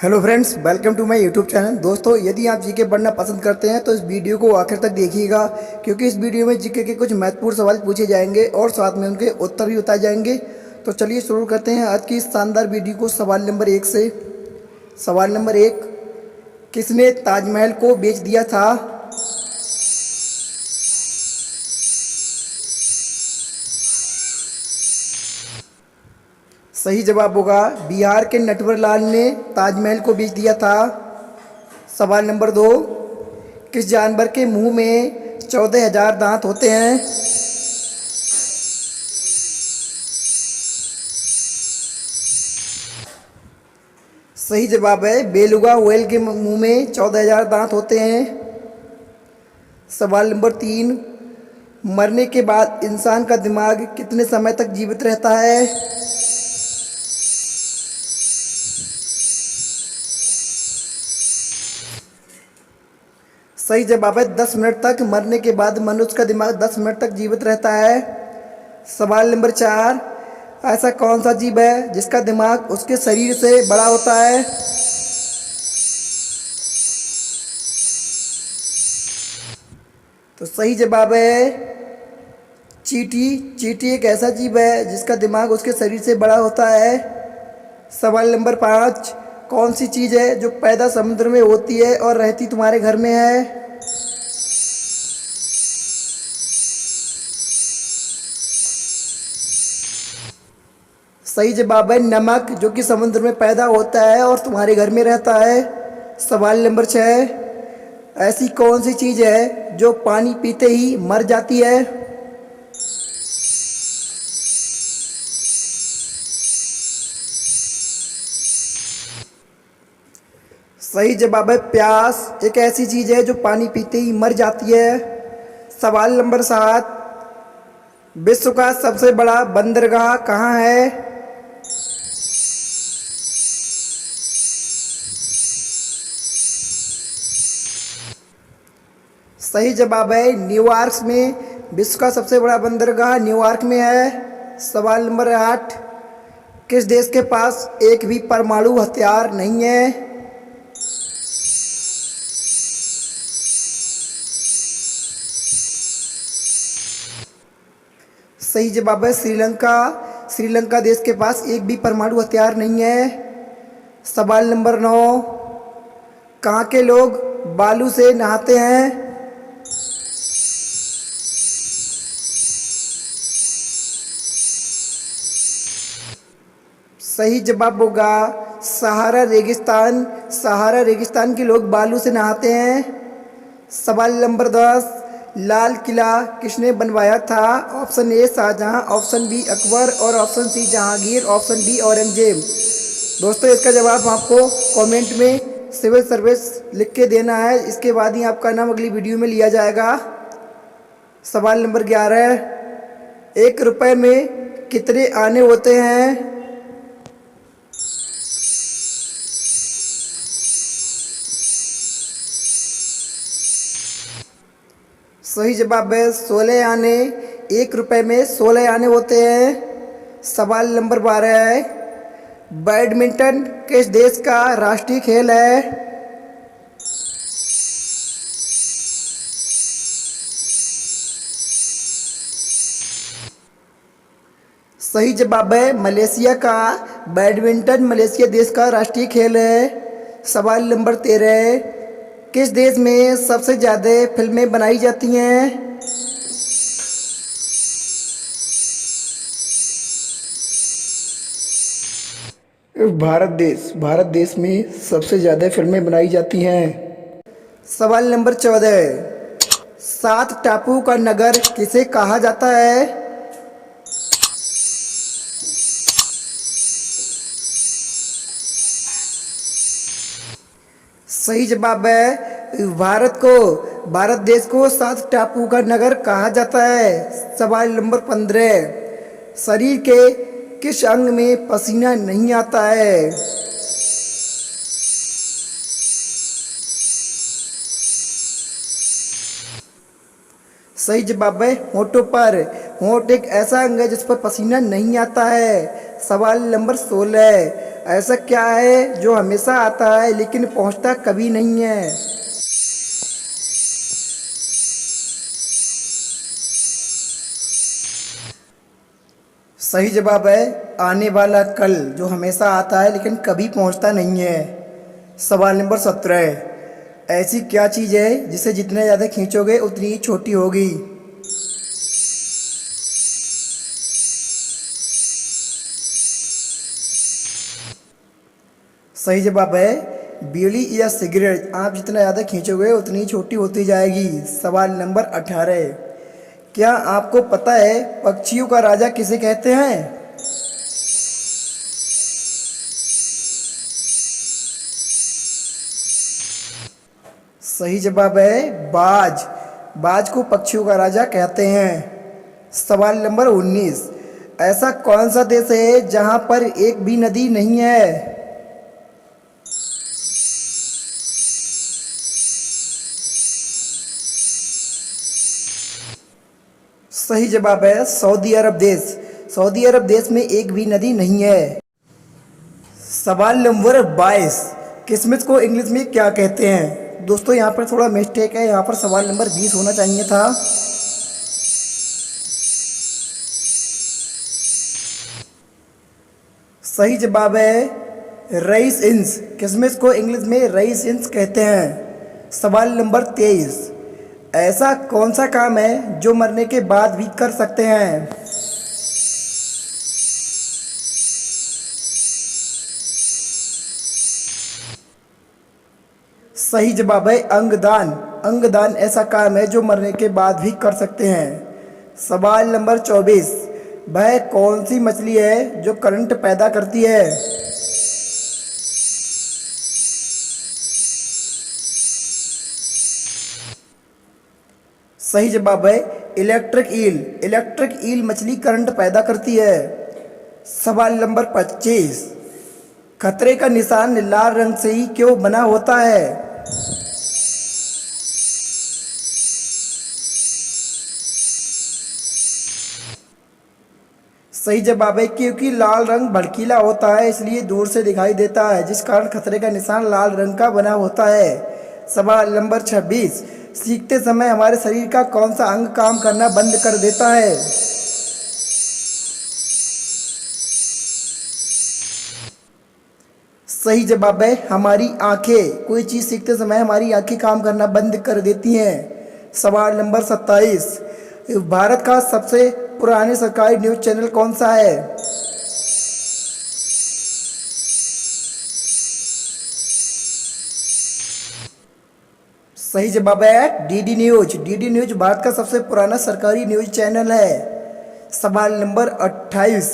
Hello friends, welcome to my YouTube channel. दोस्तों, यदि आप जीके पढ़ना पसंद करते हैं तो इस वीडियो को आखिर तक देखिएगा, क्योंकि इस वीडियो में जीके के कुछ महत्वपूर्ण सवाल पूछे जाएंगे और साथ में उनके उत्तर भी बताए जाएंगे। तो चलिए शुरू करते हैं आज की इस शानदार वीडियो को सवाल नंबर 1 से। सवाल नंबर 1, किसने ताजमहल को बेच दिया था? सही जवाब होगा बिहार के नटवरलाल ने ताजमहल को बेच दिया था। सवाल नंबर 2, किस जानवर के मुंह में 14,000 दांत होते हैं? सही जवाब है बेलुगा व्हेल के मुंह में 14,000 दांत होते हैं। सवाल नंबर 3, मरने के बाद इंसान का दिमाग कितने समय तक जीवित रहता है? सही जवाब है 10 मिनट तक। मरने के बाद मनुष्य का दिमाग 10 मिनट तक जीवित रहता है। सवाल नंबर 4, ऐसा कौन सा जीव है जिसका दिमाग उसके शरीर से बड़ा होता है? तो सही जवाब है चींटी। चींटी एक ऐसा जीव है जिसका दिमाग उसके शरीर से बड़ा होता है। सवाल नंबर 5, कौन सी चीज़ है जो पैदा समुद्र में होती है और रहती तुम्हारे घर में है? सही जवाब है नमक, जो कि समुद्र में पैदा होता है और तुम्हारे घर में रहता है। सवाल नंबर 6, ऐसी कौन सी चीज़ है जो पानी पीते ही मर जाती है? सही जवाब है प्यास, एक ऐसी चीज़ है जो पानी पीते ही मर जाती है। सवाल नंबर 7, विश्व का सबसे बड़ा बंदरगाह कहाँ है? सही जवाब है न्यूयॉर्क में। विश्व का सबसे बड़ा बंदरगाह न्यूयॉर्क में है। सवाल नंबर 8, किस देश के पास एक भी परमाणु हथियार नहीं है? सही जवाब है श्रीलंका। श्रीलंका देश के पास एक भी परमाणु हथियार नहीं है। सवाल नंबर 9, कहाँ के लोग बालू से नहाते हैं? सही जवाब होगा सहारा रेगिस्तान। सहारा रेगिस्तान के लोग बालू से नहाते हैं। सवाल नंबर 10, लाल किला किसने बनवाया था? Option A Shahjahan, option B Akbar और option C Jahangir, option D Aurangzeb. दोस्तों, इसका जवाब आपको कमेंट में सिविल सर्विस लिख के देना है। इसके बाद ही आपका नाम अगली वीडियो में लिया जाएगा। सवाल नंबर 11, 1 रुपये में कितने आने होते हैं? सही जवाब है 16 आने। 1 रुपये में 16 आने होते हैं। सवाल नंबर 12 है, बैडमिंटन किस देश का राष्ट्रीय खेल है? सही जवाब है मलेशिया का। बैडमिंटन मलेशिया देश का राष्ट्रीय खेल है। सवाल नंबर 13, किस देश में सबसे ज़्यादा फिल्में बनाई जाती हैं? भारत देश में सबसे ज़्यादा फिल्में बनाई जाती हैं। सवाल नंबर 14, 7 टापू का नगर किसे कहा जाता है? सही जवाब है भारत देश को 7 टापू का नगर कहा जाता है। सवाल नंबर 15, शरीर के किस अंग में पसीना नहीं आता है? सही जवाब है होठों पर। होंठ एक ऐसा अंग है जिस पर पसीना नहीं आता है। सवाल नंबर 16, ऐसा क्या है जो हमेशा आता है लेकिन पहुंचता कभी नहीं है? सही जवाब है आने वाला कल, जो हमेशा आता है लेकिन कभी पहुंचता नहीं है। सवाल नंबर 17, ऐसी क्या चीज़ है जिसे जितने ज़्यादा खींचोगे उतनी ही छोटी होगी? सही जवाब है बीड़ी या सिगरेट। आप जितना ज़्यादा खींचोगे उतनी ही छोटी होती जाएगी। सवाल नंबर 18, क्या आपको पता है पक्षियों का राजा किसे कहते हैं? सही जवाब है बाज। बाज को पक्षियों का राजा कहते हैं। सवाल नंबर 19, ऐसा कौन सा देश है जहां पर एक भी नदी नहीं है? सही जवाब है सऊदी अरब देश। सऊदी अरब देश में एक भी नदी नहीं है। सवाल नंबर 22, किस्मत को इंग्लिश में क्या कहते हैं? दोस्तों यहाँ पर थोड़ा मिस्टेक है, यहाँ पर सवाल नंबर 20 होना चाहिए था। सही जवाब है रईस इंस। किस्मत को इंग्लिश में रईस इंस कहते हैं। सवाल नंबर 23, ऐसा कौन सा काम है जो मरने के बाद भी कर सकते हैं? सही जवाब है अंगदान। अंगदान ऐसा काम है जो मरने के बाद भी कर सकते हैं। सवाल नंबर 24, वह कौन सी मछली है जो करंट पैदा करती है? सही जवाब है इलेक्ट्रिक ईल। इलेक्ट्रिक ईल मछली करंट पैदा करती है। सवाल नंबर 25, खतरे का निशान लाल रंग से ही क्यों बना होता है? सही जवाब है क्योंकि लाल रंग भड़कीला होता है, इसलिए दूर से दिखाई देता है, जिस कारण खतरे का निशान लाल रंग का बना होता है। सवाल नंबर 26, सीखते समय हमारे शरीर का कौन सा अंग काम करना बंद कर देता है? सही जवाब है हमारी आंखें। कोई चीज़ सीखते समय हमारी आंखें काम करना बंद कर देती हैं। सवाल नंबर 27, भारत का सबसे पुराने सरकारी न्यूज़ चैनल कौन सा है? सही जवाब है DD news. DD news Bharat का सबसे पुराना सरकारी न्यूज चैनल है। सवाल नंबर 28,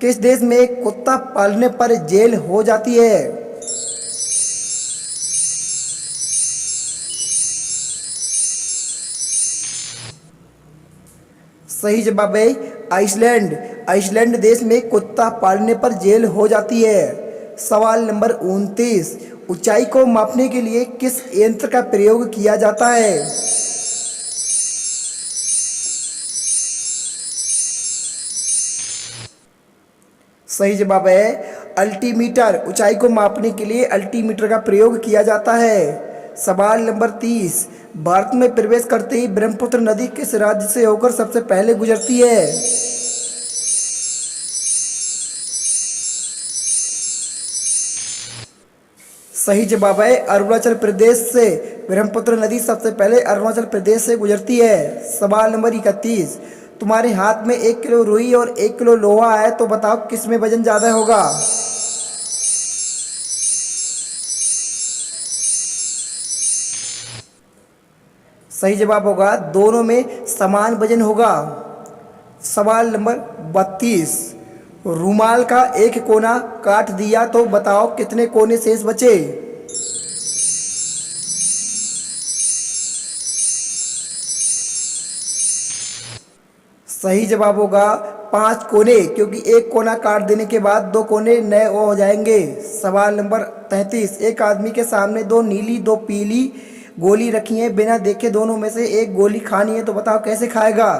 किस देश में कुत्ता पालने पर जेल हो जाती है? सही जवाब है आइसलैंड। आइसलैंड देश में कुत्ता पालने पर जेल हो जाती है। सवाल नंबर 29, ऊंचाई को मापने के लिए किस यंत्र का प्रयोग किया जाता है? सही जवाब है अल्टीमीटर। ऊंचाई को मापने के लिए अल्टीमीटर का प्रयोग किया जाता है। सवाल नंबर 30, भारत में प्रवेश करते ही ब्रह्मपुत्र नदी किस राज्य से होकर सबसे पहले गुजरती है? सही जवाब है अरुणाचल प्रदेश से। ब्रह्मपुत्र नदी सबसे पहले अरुणाचल प्रदेश से गुजरती है। सवाल नंबर 31, तुम्हारे हाथ में 1 किलो रुई और 1 किलो लोहा है, तो बताओ किस में वजन ज़्यादा होगा? सही जवाब होगा दोनों में समान वजन होगा। सवाल नंबर 32, रूमाल का एक कोना काट दिया तो बताओ कितने कोने शेष बचे? सही जवाब होगा 5 कोने, क्योंकि एक कोना काट देने के बाद 2 कोने नए हो जाएंगे। सवाल नंबर 33, एक आदमी के सामने 2 नीली 2 पीली गोली रखी है, बिना देखे दोनों में से एक गोली खानी है, तो बताओ कैसे खाएगा?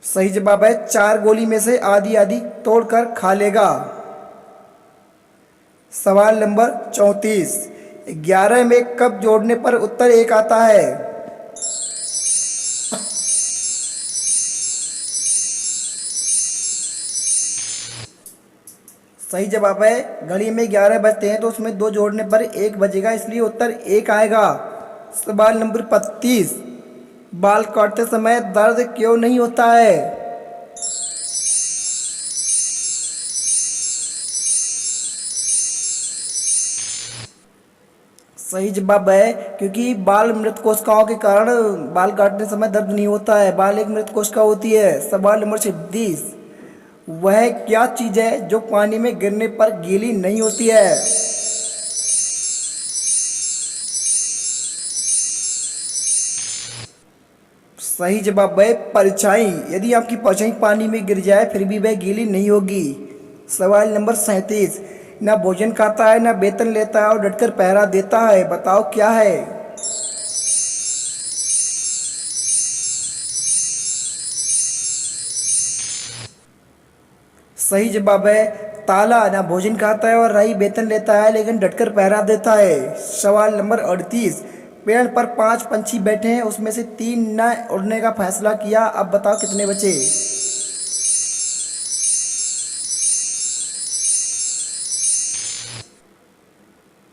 सही जवाब है 4 गोली में से आधी आधी तोड़कर खा लेगा। सवाल नंबर 34, 11 में कब जोड़ने पर उत्तर 1 आता है? सही जवाब है घड़ी में 11 बजते हैं तो उसमें 2 जोड़ने पर 1 बजेगा, इसलिए उत्तर 1 आएगा। सवाल नंबर 35, बाल काटते समय दर्द क्यों नहीं होता है? सही जवाब है क्योंकि बाल मृत कोशिकाओं के कारण बाल काटने समय दर्द नहीं होता है, बाल एक मृत कोशिका होती है। सवाल नंबर 26, वह क्या चीज है जो पानी में गिरने पर गीली नहीं होती है? सही जवाब है परछाई। यदि आपकी परछाई पानी में गिर जाए फिर भी वह गीली नहीं होगी। सवाल नंबर 37, ना भोजन खाता है ना वेतन लेता है और डटकर पहरा देता है, बताओ क्या है? सही जवाब है ताला। ना भोजन खाता है और रही वेतन लेता है लेकिन डटकर पहरा देता है। सवाल नंबर 38, पेड़ पर 5 पंछी बैठे हैं उसमें से 3 न उड़ने का फैसला किया, अब बताओ कितने बचे?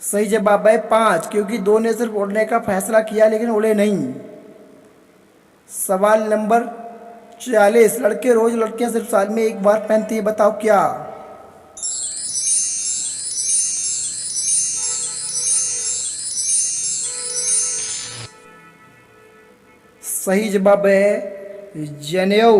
सही जवाब है 5, क्योंकि 2 ने सिर्फ उड़ने का फैसला किया लेकिन उड़े नहीं। सवाल नंबर 46, लड़के रोज लड़कियां सिर्फ साल में एक बार पहनती है, बताओ क्या? सही जवाब है जनेऊ।